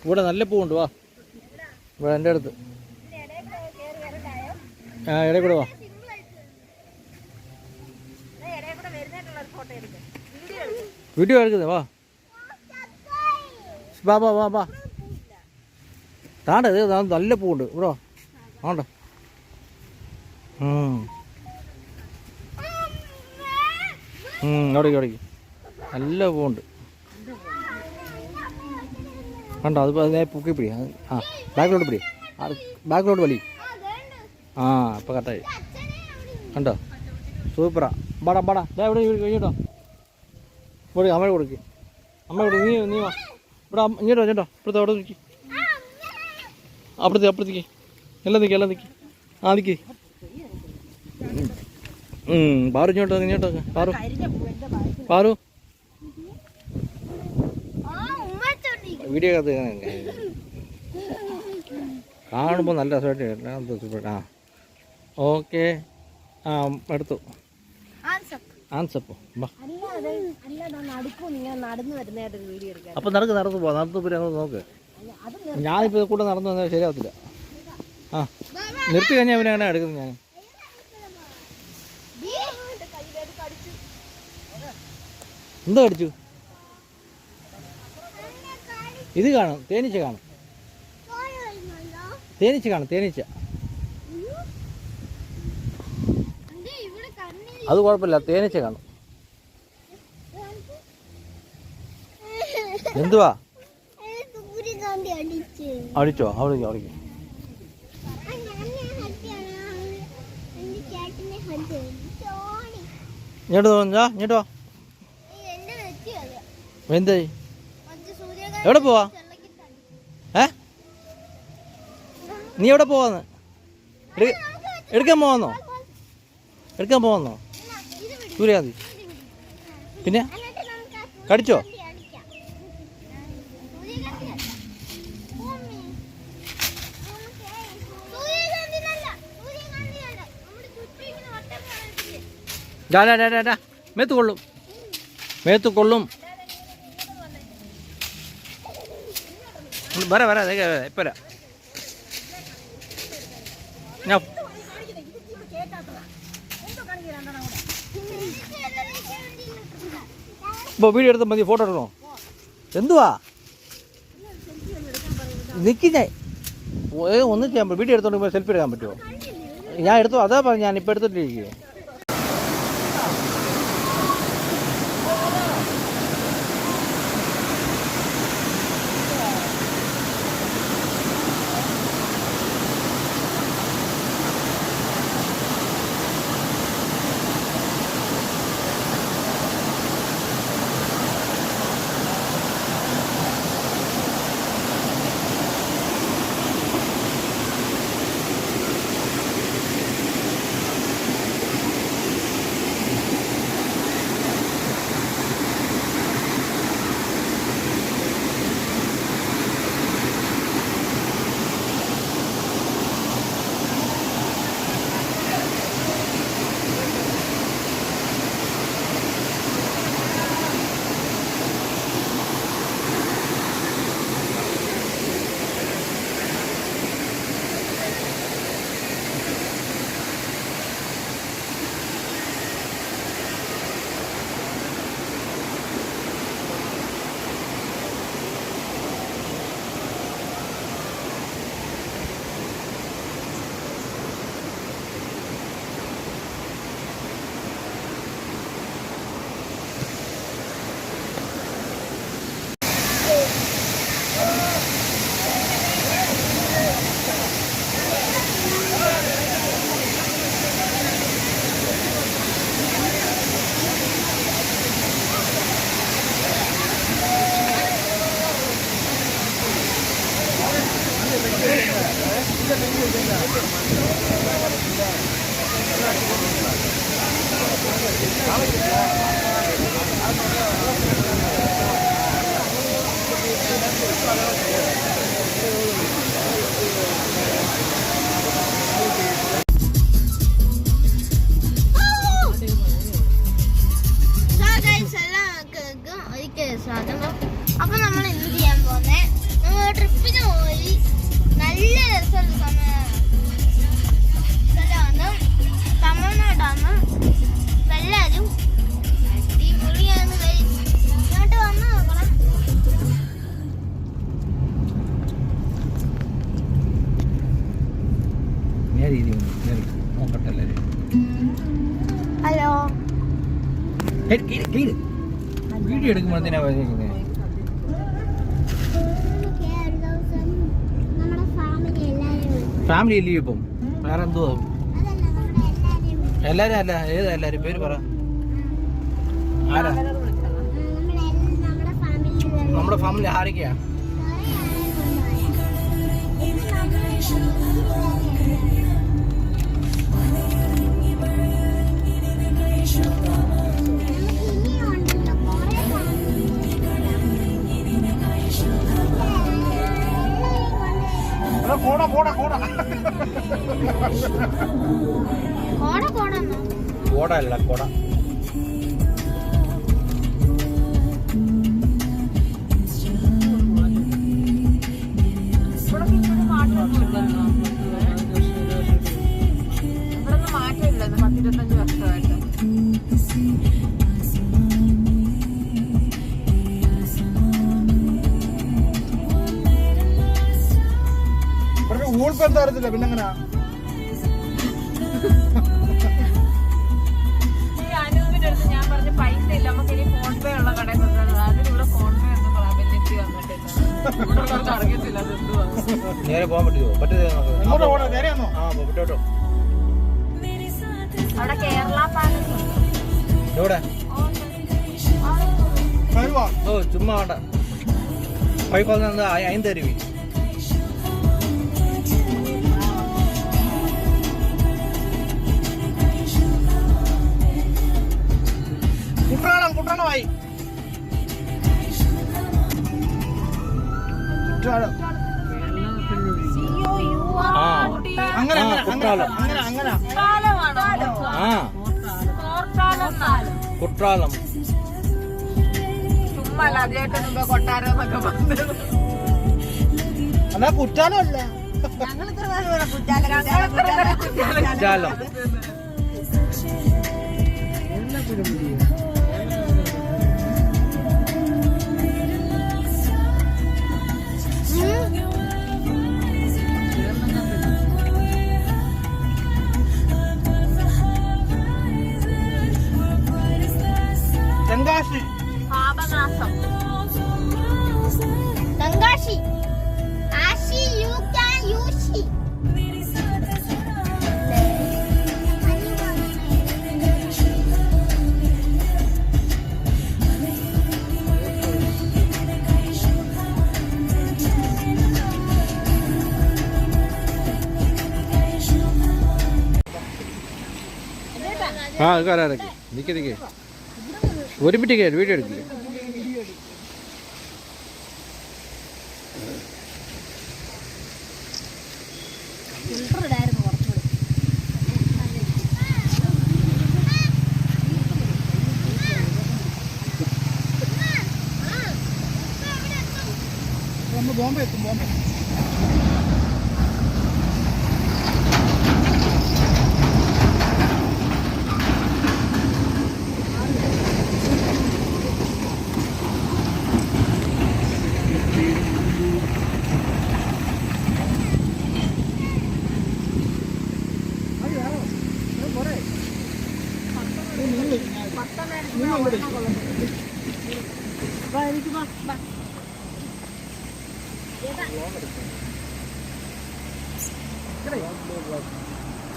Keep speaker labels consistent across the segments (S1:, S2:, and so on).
S1: ഇവിടെ നല്ല പൂവുണ്ട്. വാ ഇവിടെ എൻ്റെ അടുത്ത്. ആ ഇടയിൽ കൂടെ വാ. വീഡിയോ എടുക്കുന്നത്. വാ വാ വാ വാ വാ. താണ്ട ഇത് നല്ല പൂവുണ്ട് ഇവിടെ. ആണ്ട അവിടേക്ക് നല്ല പൂവുണ്ട്. കണ്ടോ? അത് അതിനെ പൊക്കി പിടി. ആ ബാക്കിലോട്ട് പിടി. ബാക്കിലോട്ട് വലി. ആ ഇപ്പം കറക്റ്റായി. കണ്ടോ? സൂപ്പറാ. പാടാ പാടാ. ഇവിടെ കഴിഞ്ഞിട്ടോ. ഇവിടെ അമ്മ കൊടുക്ക്. അമ്മ കൊടുക്ക്. നീ വാ ഇവിടെ. ഇങ്ങോട്ടോ ഇങ്ങോട്ടോ. ഇപ്പുറത്തെ അവിടെ നിൽക്കി. അപ്പുറത്തേക്ക് എല്ലാം നിൽക്കി. ആ നിൽക്കി. പാറു ഇങ്ങോട്ടോ. പാറു വീഡിയോ കാണുമ്പോൾ നല്ല രസമായിട്ട്. ആ ഓക്കെ. ആ എടുത്തു. ആൻസപ്പോ അപ്പം നടന്നു പോവാം. നടന്നു പോയി അങ്ങോട്ട് നോക്ക്. ഞാനിപ്പോൾ കൂടെ നടന്നു വന്നാൽ ശരിയാവത്തില്ല. ആ നിർത്തി കഴിഞ്ഞാൽ പിന്നെ അങ്ങനെ എടുക്കുന്നത് ഞാൻ. എന്താ കടിച്ചു? ഇത് കാണും. തേനീച്ച കാണും. തേനീച്ച അത് കുഴപ്പമില്ല. തേനീച്ച കാണും. എന്തുവാ അടിച്ചോ? അവിടേക്ക് ഇങ്ങോട്ട് തോന്നാ. ഇങ്ങോട്ടോ. എന്തായി? എവിടെ പോവാ? നീ എവിടെ പോവാന്ന്? എടുക്കാൻ പോവാന്നോ? സൂര്യകാന്തി പിന്നെ കടിച്ചോ? മേത്ത് കൊള്ളും. വരാ ഇപ്പരാ. ഞാൻ ഇപ്പോൾ വീഡിയോ എടുത്താൽ മതി. ഫോട്ടോ എടുക്കണോ? എന്തുവാ നിൽക്കുന്നേ? ഒന്നും ചെയ്യാൻ പറ്റും. വീഡിയോ എടുത്തോണ്ട് സെൽഫി എടുക്കാൻ പറ്റുമോ? ഞാൻ എടുത്തോ. അതാ പറഞ്ഞു. ഞാനിപ്പോൾ എടുത്തിട്ടിരിക്കുകയോ.
S2: ഡാം എല്ലാവരും അടിപൊളിയാണ്. ഇങ്ങോട്ട് വന്ന് നോക്കണം. ഹലോ
S1: വീഡിയോ എടുക്കുമ്പോൾ എന്തിനാ ഫാമിലി ഇല്ലയോ ഇപ്പം? വേറെ എന്തുവാ? എല്ലാരും അല്ല, ഏതാ എല്ലാരും? പേര് പറ. ആരാ നമ്മുടെ ഫാമിലി? ആരൊക്കെയാ? കോട അല്ല, കോട.
S3: മാറ്റമില്ല 10-25 വർഷമായിട്ട്.
S4: ഊൾപ്പെന്താ അറിയത്തില്ല, പിന്നെങ്ങനാ?
S3: ഈ അനൂപിന്റെ അടുത്ത് ഞാൻ പറഞ്ഞ പൈസ ഇല്ല, നമുക്ക് ഇനി ഫോൺ പേ ഉള്ള കടയിൽ കൊണ്ടുവന്നത്. അതിനിവിടെ ഫോൺ പേ ഒന്നും പ്രാബല്യത്തിൽ വന്നിട്ടില്ല. അറിയത്തില്ല അതെന്തുവാ.
S1: നേരെ പോകാൻ പറ്റുമോ? പറ്റുമോ?
S3: അവിടെ കേരള പാലസ്
S1: എവിടെ? ഓ ചുമ്മാ വേണ്ട. 5,000 ஐந்தருவி.
S4: കുട്ടണമായി അങ്ങനെ
S1: കുട്ടാലം.
S3: ചുമ്മാ ചേട്ടൻ മുമ്പ് കൊട്ടാരം എന്നൊക്കെ പറഞ്ഞത്.
S4: അല്ല കുറ്റാലം അല്ല,
S1: കുറ്റാലം.
S4: തെങ്കാശി,
S3: പാപനാശം,
S2: തെങ്കാശി, ആശി, യൂക്കാൻ, യൂഷി.
S1: ആ ഇറക്കി നിൽക്കേ ഒരു മിനിറ്റ് കയറി വീഡിയോ എടുക്കില്ലേ?
S4: ബോംബെ എത്തും, ബോംബെ.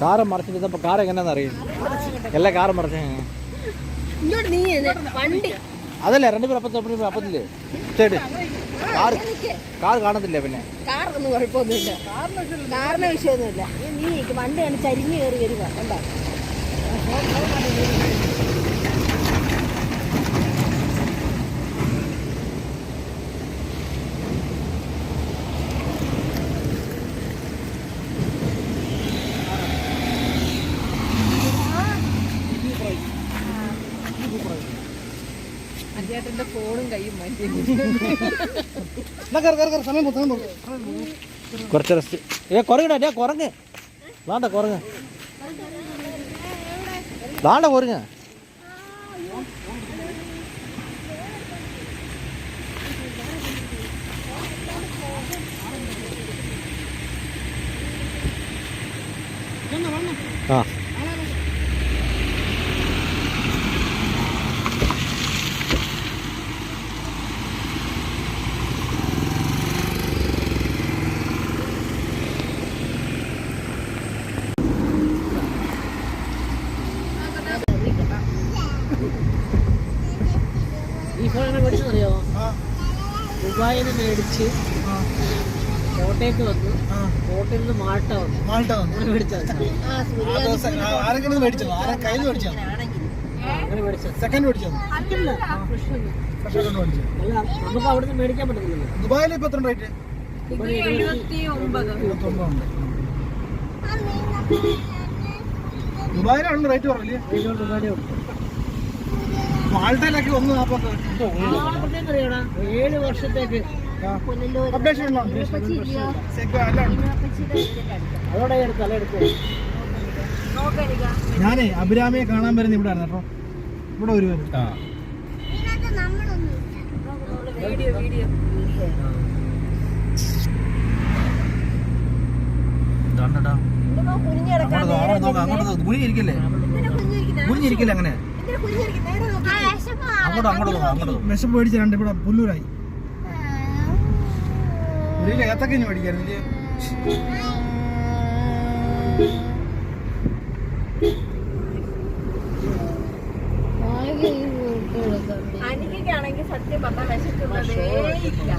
S1: കാറ് മറിച്ചിട്ടപ്പോ കാർ എങ്ങനെയാന്ന് അറിയും? എല്ലാ കാറും മറിച്ച അതല്ല 2 പേർ അപ്പത്തില്ലേ ചേട്ട് കാർ കാണത്തില്ല. പിന്നെ
S3: കാറിനൊന്നും കുഴപ്പമൊന്നുമില്ല, കാറിന് വിഷയമൊന്നുമില്ല. നീ വണ്ടിയാണ് ചരിഞ്ഞ് കയറി വരിക. എന്താ ചേട്ടന്റെ ഫോണും കയ്യും മാറ്റി.
S1: കുറച്ച് റെസ്റ്റ്. കുറങ്ങടാ, കുറങ്ങ് വേണ്ട, കുറങ്ങ്. தாண்ட போருங்க. ஆ
S3: ഈ ഫോൺ എങ്ങനെ മേടിച്ചെന്നറിയോ? ദുബായിൽ നിന്ന് മേടിച്ച് കോട്ടയത്ത് വന്നു, കോട്ടയിൽ നിന്ന് മാൾട്ട വന്നു.
S4: മാൾട്ട വന്നു
S3: മേടിച്ചത്
S4: ആരെങ്കിലും മേടിച്ചോ? ആരെ കയ്യിൽ മേടിച്ചോ?
S3: അങ്ങനെ മേടിച്ചത്
S4: സെക്കൻഡ് മേടിച്ചോ?
S3: അല്ല,
S4: സെക്കൻഡ് മേടിച്ചോ?
S3: അല്ല, നമുക്ക് അവിടെ നിന്ന് മേടിക്കാൻ പറ്റുന്നില്ലല്ലോ.
S4: ദുബായിൽ ഇപ്പൊ എത്ര റേറ്റ്?
S3: 79
S4: ഉണ്ട്. ദുബായിലാണ് റേറ്റ് പറഞ്ഞില്ലേ?
S3: ദുബായിലേ ഉണ്ട്.
S4: മാൾട്ടയിലൊക്കെ 1.40
S3: അറിയണം. 7 വർഷത്തേക്ക്
S4: അപ്ഡേഷൻ ഉണ്ടോ? എല്ലാം ഉണ്ട്.
S3: അതോടെ എടുക്കും.
S4: ഞാനേ അഭിരാമിയെ കാണാൻ വരുന്ന ഇവിടെ ആണ് കേട്ടോ. ഇവിടെ ഒരു പേര്
S2: ഇതിനകത്ത് നമ്മളൊന്നും
S3: വീഡിയോ
S4: കുനിഞ്ഞിരിക്കില്ലേ അങ്ങനെ വിഷം പേടിച്ച് രണ്ട് ഇവിടെ പുല്ലൂരായി. ഏത്തൊക്കെ ഇനി മേടിക്കാറില്ലേ?
S3: എനിക്കാണെങ്കിൽ സത്യം പറഞ്ഞാൽ വിശക്കുന്നതേ ഇല്ല.